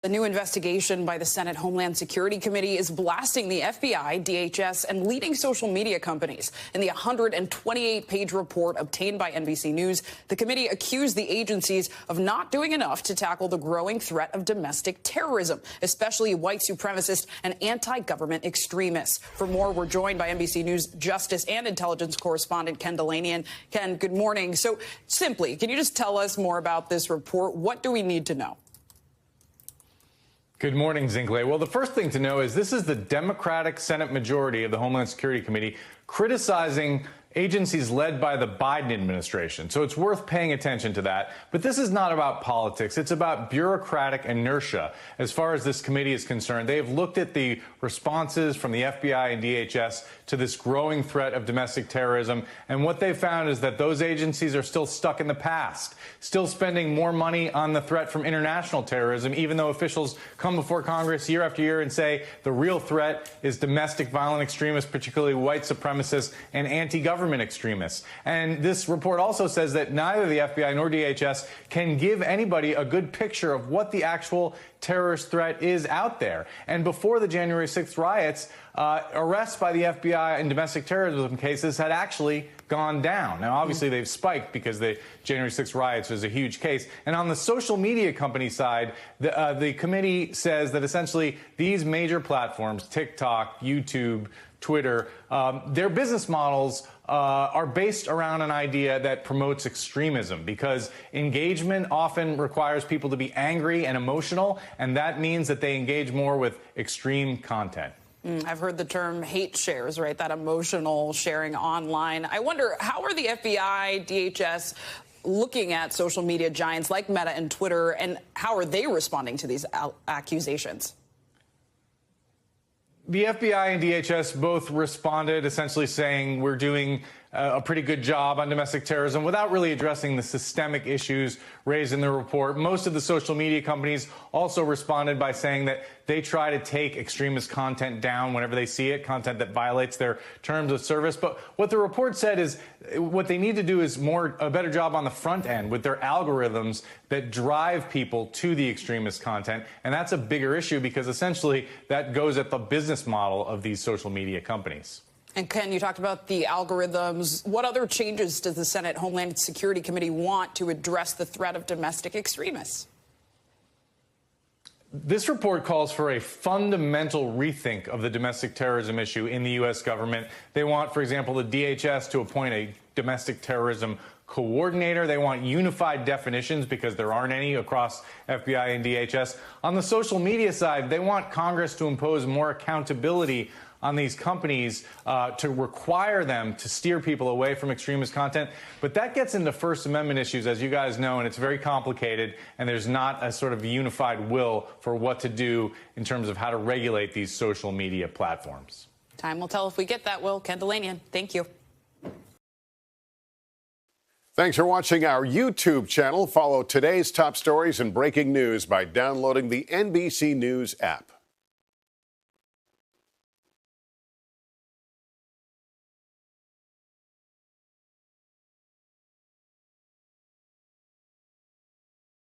The new investigation by the Senate Homeland Security Committee is blasting the FBI, DHS, and leading social media companies. In the 128-page report obtained by NBC News, the committee accused the agencies of not doing enough to tackle the growing threat of domestic terrorism, especially white supremacist and anti-government extremists. For more, we're joined by NBC News justice and intelligence correspondent Ken Dateline. Ken, good morning. So simply, can you just tell us more about this report? What do we need to know? Good morning, Zinkley. Well, the first thing to know is this is the Democratic Senate majority of the Homeland Security Committee criticizing agencies led by the Biden administration. So it's worth paying attention to that. But this is not about politics. It's about bureaucratic inertia. As far as this committee is concerned, they have looked at the responses from the FBI and DHS to this growing threat of domestic terrorism. And what they found is that those agencies are still stuck in the past, still spending more money on the threat from international terrorism, even though officials come before Congress year after year and say the real threat is domestic violent extremists, particularly white supremacists and anti-government extremists. And this report also says that neither the FBI nor DHS can give anybody a good picture of what the actual terrorist threat is out there. And before the January 6th riots, arrests by the FBI in domestic terrorism cases had actually gone down. Now, obviously, they've spiked because the January 6th riots was a huge case. And on the social media company side, the committee says that essentially these major platforms, TikTok, YouTube, Twitter, their business models are based around an idea that promotes extremism, because engagement often requires people to be angry and emotional, and that means that they engage more with extreme content. I've heard the term hate shares, right? That emotional sharing online. I wonder, how are the FBI, DHS looking at social media giants like Meta and Twitter, and how are they responding to these accusations? The FBI and DHS both responded essentially saying we're doing a pretty good job on domestic terrorism without really addressing the systemic issues raised in the report. Most of the social media companies also responded by saying that they try to take extremist content down whenever they see it, content that violates their terms of service. But what the report said is what they need to do is a better job on the front end with their algorithms that drive people to the extremist content. And that's a bigger issue because essentially that goes at the business model of these social media companies. And Ken, you talked about the algorithms. What other changes does the Senate Homeland Security Committee want to address the threat of domestic extremists? This report calls for a fundamental rethink of the domestic terrorism issue in the U.S. government. They want, for example, the DHS to appoint a domestic terrorism coordinator. They want unified definitions because there aren't any across FBI and DHS. On the social media side, they want Congress to impose more accountability on these companies to require them to steer people away from extremist content. But that gets into First Amendment issues, as you guys know, and it's very complicated, and there's not a sort of unified will for what to do in terms of how to regulate these social media platforms. Time will tell if we get that will. Ken Dateline, thank you. Thanks for watching our YouTube channel. Follow today's top stories and breaking news by downloading the NBC News app.